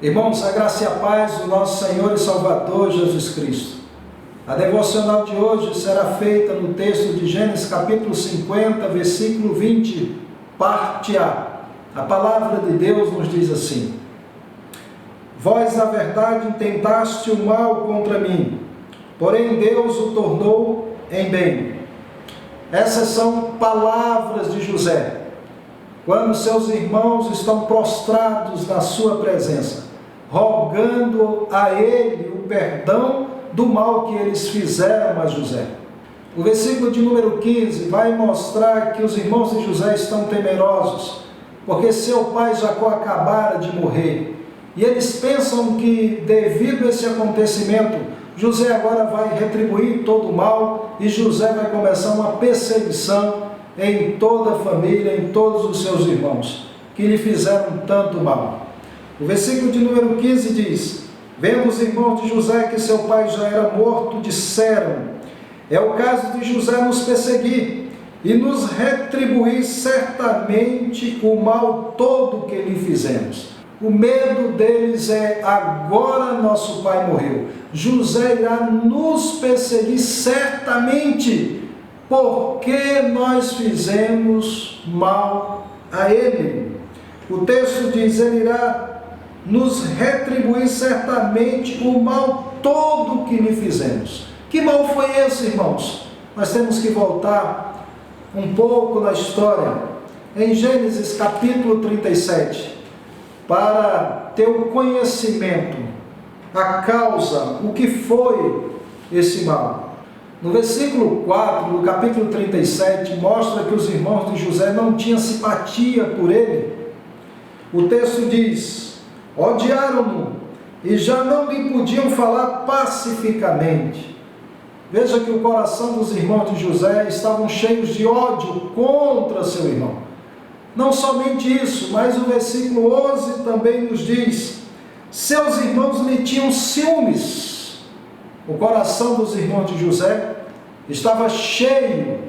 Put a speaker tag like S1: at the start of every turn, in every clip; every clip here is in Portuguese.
S1: Irmãos, a graça e a paz do nosso Senhor e Salvador Jesus Cristo. A devocional de hoje será feita no texto de Gênesis capítulo 50, versículo 20, parte A. A palavra de Deus nos diz assim: Vós, na verdade, intentaste o mal contra mim, porém Deus o tornou em bem. Essas são palavras de José, quando seus irmãos estão prostrados na sua presença, rogando a ele o perdão do mal que eles fizeram a José. O versículo de número 15 vai mostrar que os irmãos de José estão temerosos, porque seu pai Jacó acabara de morrer. E eles pensam que, devido a esse acontecimento, José agora vai retribuir todo o mal e José vai começar uma perseguição em toda a família, em todos os seus irmãos, que lhe fizeram tanto mal. O versículo de número 15 diz: Vendo os irmãos de José que seu pai já era morto, disseram: É o caso de José nos perseguir e nos retribuir certamente o mal todo que lhe fizemos. O medo deles é: agora nosso pai morreu, José irá nos perseguir certamente, porque nós fizemos mal a ele. O texto diz: ele irá nos retribuir certamente o mal todo que lhe fizemos. Que mal foi esse, irmãos? Nós temos que voltar um pouco na história, em Gênesis capítulo 37, para ter o conhecimento, a causa, o que foi esse mal. No versículo 4 do capítulo 37, mostra que os irmãos de José não tinham simpatia por ele. O texto diz: odiaram-no e já não lhe podiam falar pacificamente. Veja que o coração dos irmãos de José estavam cheios de ódio contra seu irmão. Não somente isso, mas o versículo 11 também nos diz: seus irmãos lhe tinham ciúmes. O coração dos irmãos de José estava cheio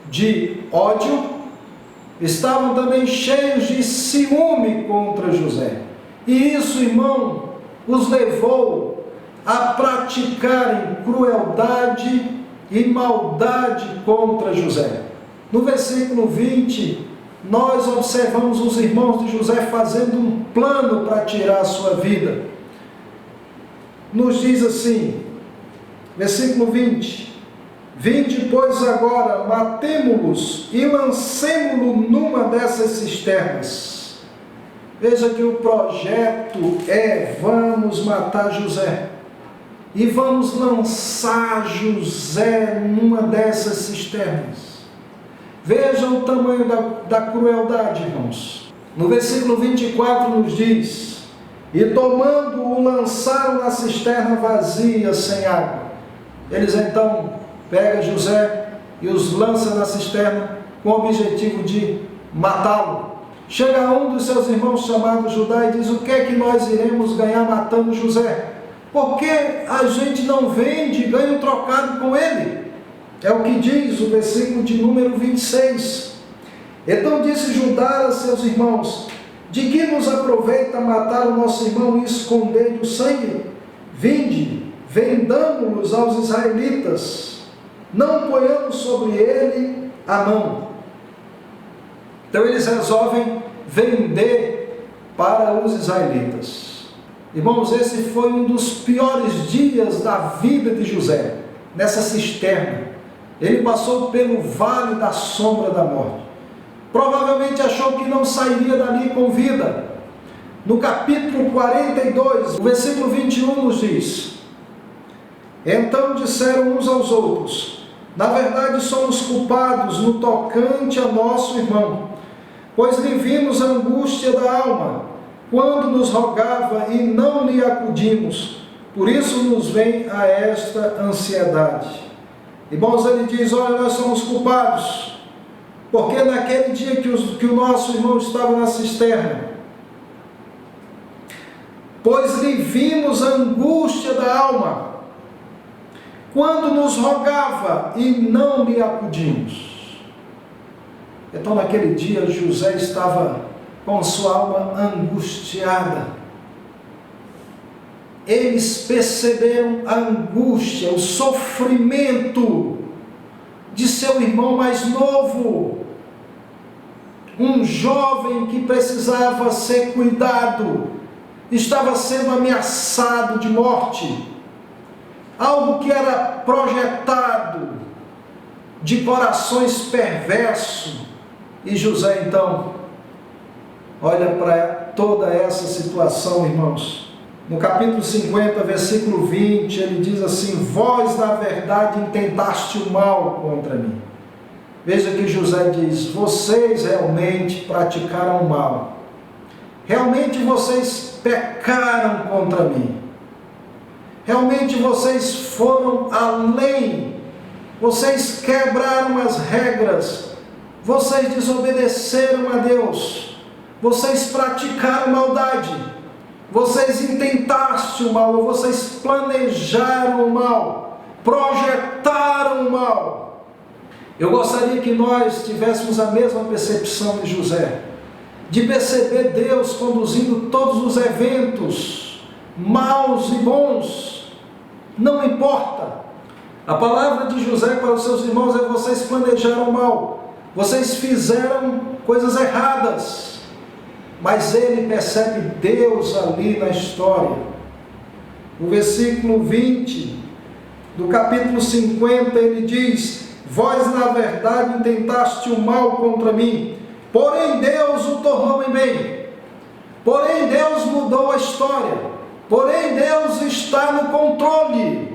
S1: de ódio, estavam também cheios de ciúme contra José. E isso, irmão, os levou a praticarem crueldade e maldade contra José. No versículo 20, nós observamos os irmãos de José fazendo um plano para tirar a sua vida. Nos diz assim, versículo 20: Vinde, pois, agora, matemo-los e lancemo-lo numa dessas cisternas. Veja que o projeto é: vamos matar José e vamos lançar José numa dessas cisternas. Veja o tamanho da crueldade, irmãos. No versículo 24 nos diz: E tomando-o, lançaram na cisterna vazia, sem água. Eles então pegam José e os lançam na cisterna com o objetivo de matá-lo. Chega um dos seus irmãos chamado Judá e diz: o que é que nós iremos ganhar matando José? Por que a gente não vende e ganha um trocado com ele? É o que diz o versículo de número 26. Então disse Judá a seus irmãos: de que nos aproveita matar o nosso irmão e esconder o sangue? Vinde, vendamo-los aos israelitas, não ponhamos sobre ele a mão. Então eles resolvem vender para os israelitas. Irmãos, esse foi um dos piores dias da vida de José, nessa cisterna. Ele passou pelo vale da sombra da morte. Provavelmente achou que não sairia dali com vida. No capítulo 42, o versículo 21 nos diz: Então disseram uns aos outros: na verdade somos culpados no tocante a nosso irmão, pois lhe vimos a angústia da alma, quando nos rogava e não lhe acudimos, por isso nos vem a esta ansiedade. Irmãos, ele diz: olha, nós somos culpados, porque naquele dia que o nosso irmão estava na cisterna, pois lhe vimos a angústia da alma, quando nos rogava e não lhe acudimos. Então naquele dia José estava com sua alma angustiada, eles perceberam a angústia, o sofrimento de seu irmão mais novo, um jovem que precisava ser cuidado, estava sendo ameaçado de morte, algo que era projetado de corações perversos. E José então olha para toda essa situação, irmãos. No capítulo 50, versículo 20, ele diz assim: vós na verdade intentaste o mal contra mim. Veja que José diz: vocês realmente praticaram o mal, realmente vocês pecaram contra mim, realmente vocês foram além, vocês quebraram as regras, vocês desobedeceram a Deus, vocês praticaram maldade, vocês intentaram o mal, vocês planejaram o mal, projetaram o mal. Eu gostaria que nós tivéssemos a mesma percepção de José, de perceber Deus conduzindo todos os eventos, maus e bons, não importa. A palavra de José para os seus irmãos é: vocês planejaram mal, vocês fizeram coisas erradas, mas ele percebe Deus ali na história. No versículo 20 do capítulo 50 ele diz: vós na verdade intentaste o mal contra mim, porém Deus o tornou em bem, porém Deus mudou a história, porém Deus está no controle.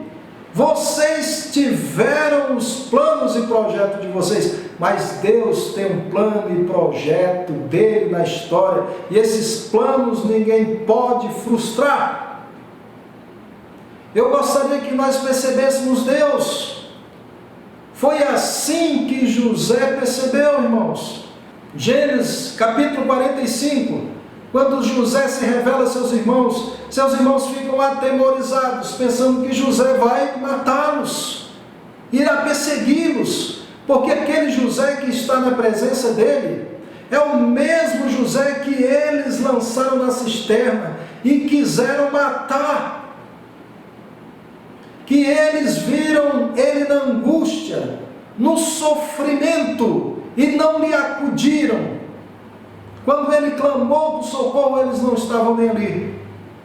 S1: Vocês tiveram os planos e projetos de vocês, mas Deus tem um plano e projeto dele na história, e esses planos ninguém pode frustrar. Eu gostaria que nós percebêssemos Deus. Foi assim que José percebeu, irmãos. Gênesis capítulo 45, quando José se revela a seus irmãos ficam atemorizados, pensando que José vai matá-los, irá persegui-los, porque aquele José que está na presença dele é o mesmo José que eles lançaram na cisterna e quiseram matar, que eles viram ele na angústia, no sofrimento, e não lhe acudiram. Quando ele clamou por socorro, eles não estavam nem ali.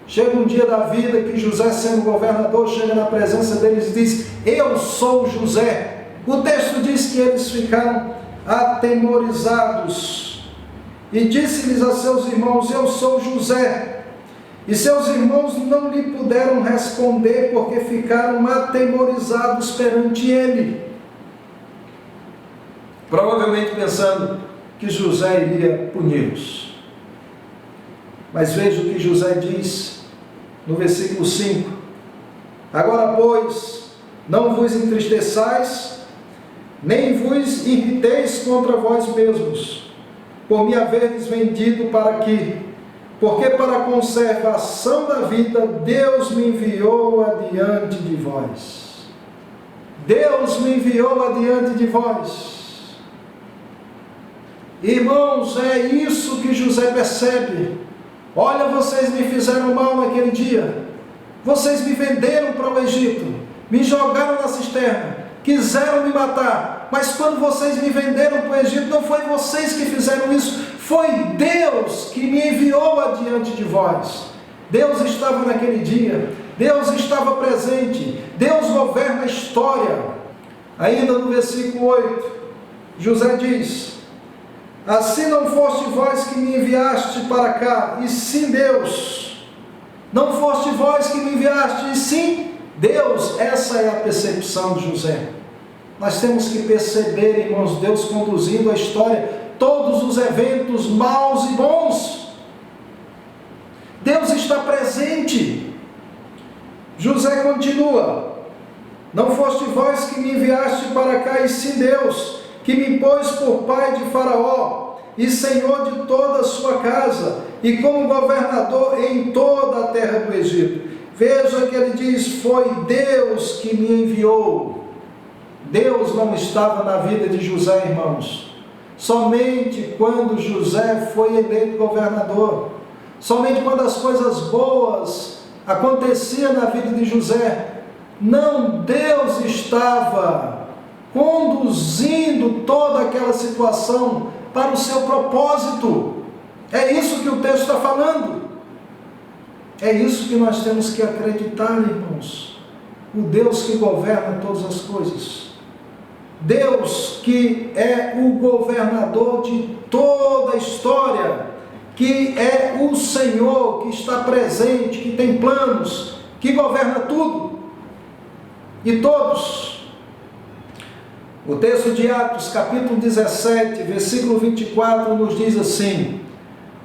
S1: Chega um dia da vida que José, sendo governador, chega na presença deles e diz: eu sou José. O texto diz que eles ficaram atemorizados, e disse-lhes a seus irmãos: eu sou José. E seus irmãos não lhe puderam responder, porque ficaram atemorizados perante ele, provavelmente pensando que José iria puni-los. Mas veja o que José diz no versículo 5: agora, pois, não vos entristeçais, nem vos irriteis contra vós mesmos, por me haverdes vendido para aqui, porque para a conservação da vida Deus me enviou adiante de vós. Deus me enviou adiante de vós. Irmãos, é isso que José percebe. Olha, vocês me fizeram mal naquele dia, vocês me venderam para o Egito, me jogaram na cisterna, quiseram me matar, mas quando vocês me venderam para o Egito, não foi vocês que fizeram isso, foi Deus que me enviou adiante de vós. Deus estava naquele dia, Deus estava presente, Deus governa a história. Ainda no versículo 8, José diz: assim não foste vós que me enviaste para cá, e sim Deus. Não foste vós que me enviaste, e sim Deus. Essa é a percepção de José. Nós temos que perceber, irmãos, Deus conduzindo a história, todos os eventos maus e bons. Deus está presente. José continua: não foste vós que me enviaste para cá, e sim Deus, que me pôs por pai de Faraó, e senhor de toda a sua casa, e como governador em toda a terra do Egito. Veja que ele diz: foi Deus que me enviou. Deus não estava na vida de José, irmãos. Somente quando José foi eleito governador, somente quando as coisas boas acontecia na vida de José, não, Deus estava conduzindo toda aquela situação para o seu propósito. É isso que o texto está falando. É isso que nós temos que acreditar, irmãos. O Deus que governa todas as coisas. Deus que é o governador de toda a história, que é o Senhor, que está presente, que tem planos, que governa tudo e todos. O texto de Atos, capítulo 17, versículo 24, nos diz assim: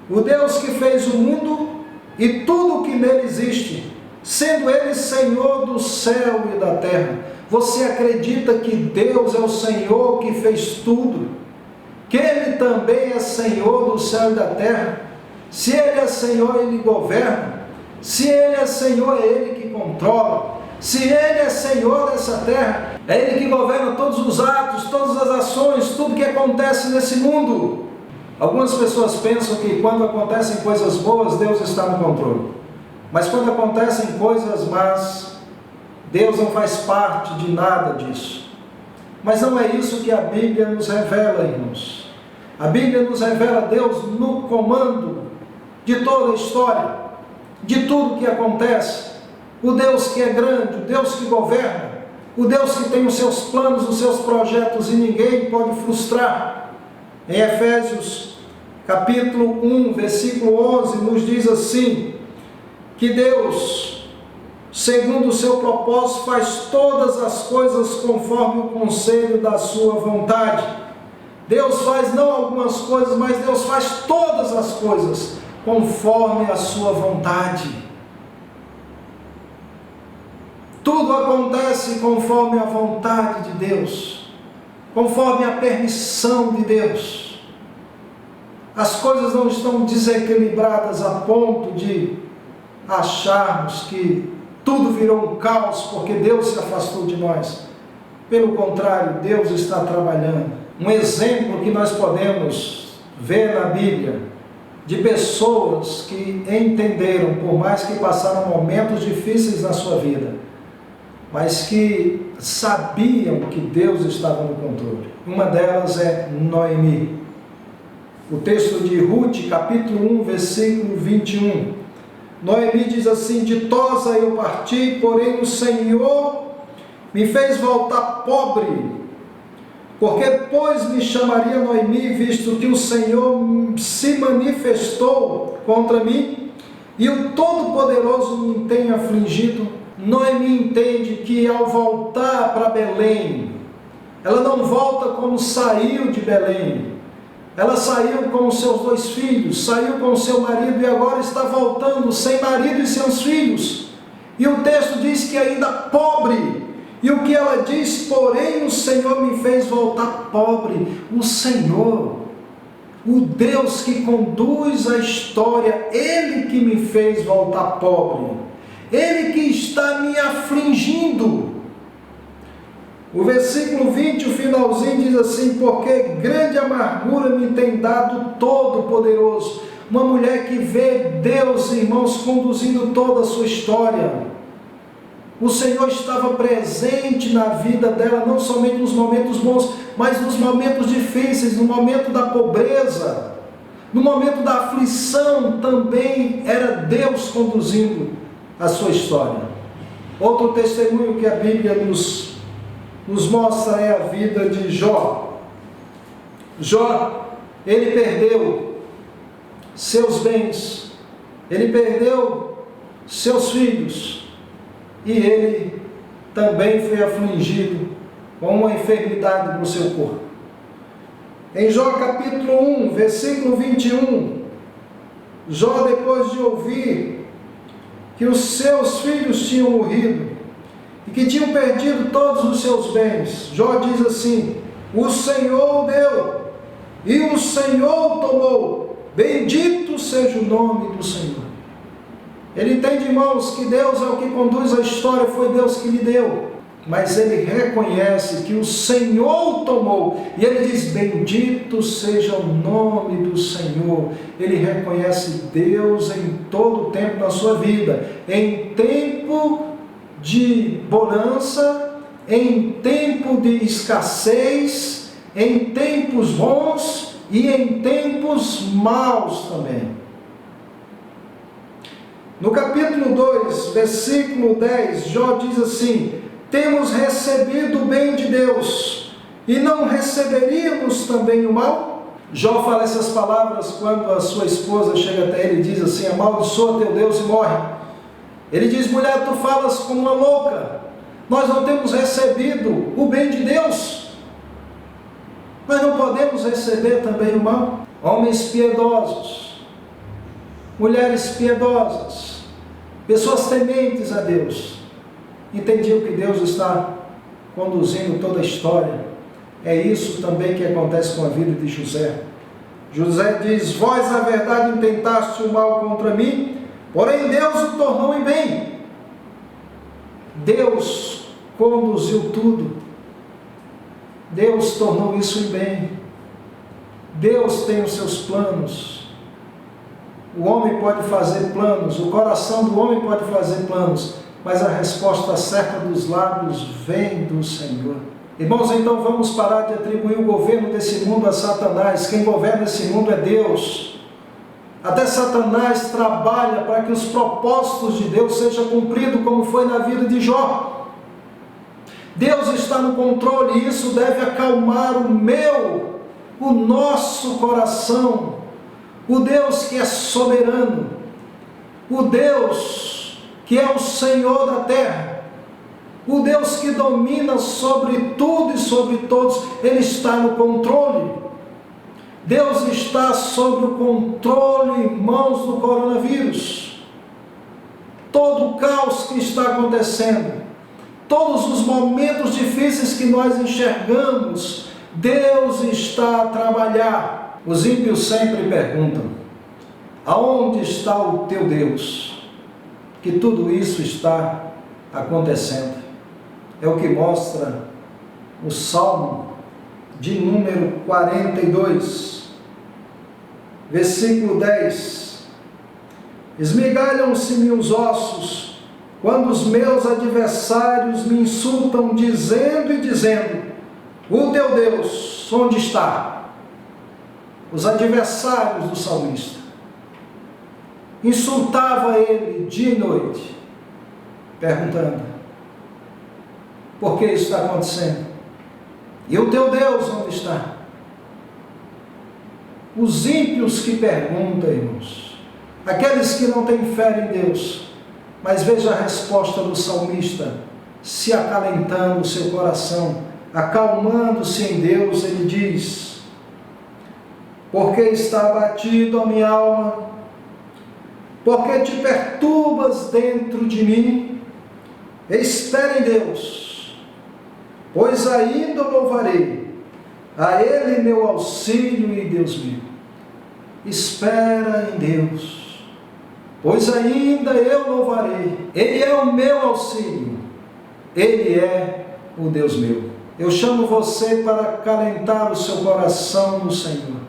S1: o Deus que fez o mundo e tudo o que nele existe, sendo Ele Senhor do céu e da terra. Você acredita que Deus é o Senhor que fez tudo? Que Ele também é Senhor do céu e da terra? Se Ele é Senhor, Ele governa. Se Ele é Senhor, é Ele que controla. Se Ele é Senhor dessa terra, é Ele que governa todos os atos, todas as ações, tudo que acontece nesse mundo. Algumas pessoas pensam que quando acontecem coisas boas, Deus está no controle. Mas quando acontecem coisas más, Deus não faz parte de nada disso. Mas não é isso que a Bíblia nos revela, irmãos. A Bíblia nos revela Deus no comando de toda a história, de tudo que acontece. O Deus que é grande, o Deus que governa, o Deus que tem os seus planos, os seus projetos e ninguém pode frustrar. Em Efésios, capítulo 1, versículo 11, nos diz assim, que Deus, segundo o seu propósito, faz todas as coisas conforme o conselho da sua vontade. Deus faz não algumas coisas, mas Deus faz todas as coisas conforme a sua vontade. Tudo acontece conforme a vontade de Deus, conforme a permissão de Deus. As coisas não estão desequilibradas a ponto de acharmos que tudo virou um caos porque Deus se afastou de nós. Pelo contrário, Deus está trabalhando. Um exemplo que nós podemos ver na Bíblia de pessoas que entenderam, por mais que passaram momentos difíceis na sua vida, mas que sabiam que Deus estava no controle. Uma delas é Noemi. O texto de Ruth, capítulo 1, versículo 21. Noemi diz assim: ditosa eu parti, porém o Senhor me fez voltar pobre, porque pois me chamaria Noemi, visto que o Senhor se manifestou contra mim, e o Todo-Poderoso me tem afligido. Noemi entende que ao voltar para Belém, ela não volta como saiu de Belém. Ela saiu com os seus 2 filhos, saiu com o seu marido e agora está voltando sem marido e seus filhos. E o texto diz que ainda pobre. E o que ela diz? Porém o Senhor me fez voltar pobre. O Senhor, o Deus que conduz a história, Ele que me fez voltar pobre. Ele que está me afligindo. O versículo 20, o finalzinho diz assim: porque grande amargura me tem dado Todo-Poderoso. Uma mulher que vê Deus, irmãos, conduzindo toda a sua história. O Senhor estava presente na vida dela, não somente nos momentos bons, mas nos momentos difíceis, no momento da pobreza, no momento da aflição, também era Deus conduzindo a sua história. Outro testemunho que a Bíblia nos mostra é a vida de Jó. Jó, ele perdeu seus bens, ele perdeu seus filhos, e ele também foi afligido com uma enfermidade no seu corpo. Em Jó capítulo 1, versículo 21, Jó, depois de ouvir que os seus filhos tinham morrido e que tinham perdido todos os seus bens, Jó diz assim: o Senhor deu e o Senhor tomou, bendito seja o nome do Senhor. Ele entende, irmãos, que Deus é o que conduz a história, foi Deus que lhe deu. mas ele reconhece que o Senhor o tomou, e ele diz: bendito seja o nome do Senhor. Ele reconhece Deus em todo o tempo da sua vida, em tempo de bonança, em tempo de escassez, em tempos bons e em tempos maus também. No capítulo 2, versículo 10, Jó diz assim: temos recebido o bem de Deus, e não receberíamos também o mal? Jó fala essas palavras quando a sua esposa chega até ele e diz assim: amaldiçoa teu Deus e morre. Ele diz: mulher, tu falas como uma louca, nós não temos recebido o bem de Deus, mas não podemos receber também o mal? Homens piedosos, mulheres piedosas, pessoas tementes a Deus, entendiam que Deus está conduzindo toda a história. É isso também que acontece com a vida de José. José diz: vós a verdade intentaste o mal contra mim, porém Deus o tornou em bem. Deus conduziu tudo, Deus tornou isso em bem. Deus tem os seus planos. O homem pode fazer planos, o coração do homem pode fazer planos, mas a resposta certa dos lábios vem do Senhor. Irmãos, então vamos parar de atribuir o governo desse mundo a Satanás. Quem governa esse mundo é Deus. Até Satanás trabalha para que os propósitos de Deus sejam cumpridos, como foi na vida de Jó. Deus está no controle, e isso deve acalmar o nosso coração. O Deus que é soberano, o Deus que é o Senhor da terra, o Deus que domina sobre tudo e sobre todos, Ele está no controle. Deus está sob o controle, irmãos, do coronavírus. Todo o caos que está acontecendo, todos os momentos difíceis que nós enxergamos, Deus está a trabalhar. Os ímpios sempre perguntam: aonde está o teu Deus? Que tudo isso está acontecendo. É o que mostra o Salmo de número 42, versículo 10. Esmigalham-se-me os ossos, quando os meus adversários me insultam, dizendo e dizendo: o teu Deus, onde está? Os adversários do salmista insultavam ele dia e noite, perguntando: por que isso está acontecendo? E o teu Deus onde está? Os ímpios que perguntam, irmãos, aqueles que não têm fé em Deus. Mas veja a resposta do salmista, se acalentando o seu coração, acalmando-se em Deus. Ele diz: porque está abatido a minha alma, porque te perturbas dentro de mim. Espera em Deus, pois ainda louvarei, a Ele meu auxílio e Deus meu. Espera em Deus, pois ainda eu louvarei, Ele é o meu auxílio, Ele é o Deus meu. Eu chamo você para acalentar o seu coração no Senhor.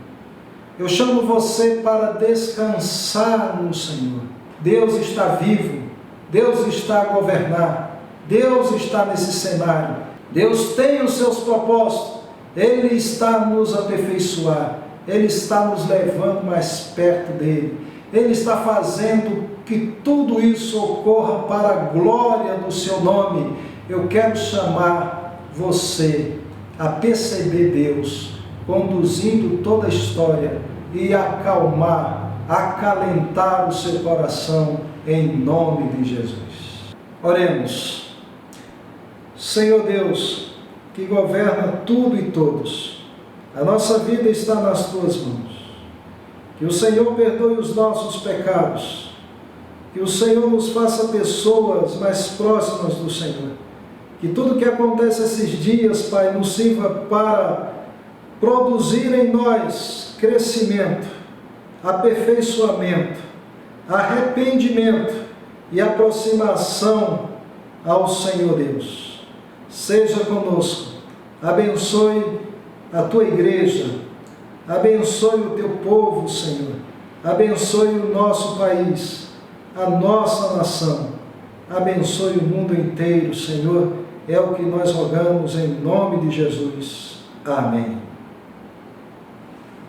S1: Eu chamo você para descansar no Senhor. Deus está vivo, Deus está a governar, Deus está nesse cenário, Deus tem os seus propósitos, Ele está a nos aperfeiçoar, Ele está nos levando mais perto dEle, Ele está fazendo que tudo isso ocorra para a glória do seu nome. Eu quero chamar você a perceber Deus conduzindo toda a história e acalmar, acalentar o seu coração em nome de Jesus. Oremos. Senhor Deus, que governa tudo e todos, a nossa vida está nas tuas mãos. Que o Senhor perdoe os nossos pecados, que o Senhor nos faça pessoas mais próximas do Senhor. Que tudo que acontece esses dias, Pai, nos sirva para produzir em nós crescimento, aperfeiçoamento, arrependimento e aproximação ao Senhor Deus. seja conosco, abençoe a tua igreja, abençoe o teu povo, Senhor, abençoe o nosso país, a nossa nação, abençoe o mundo inteiro, Senhor, é o que nós rogamos em nome de Jesus. Amém.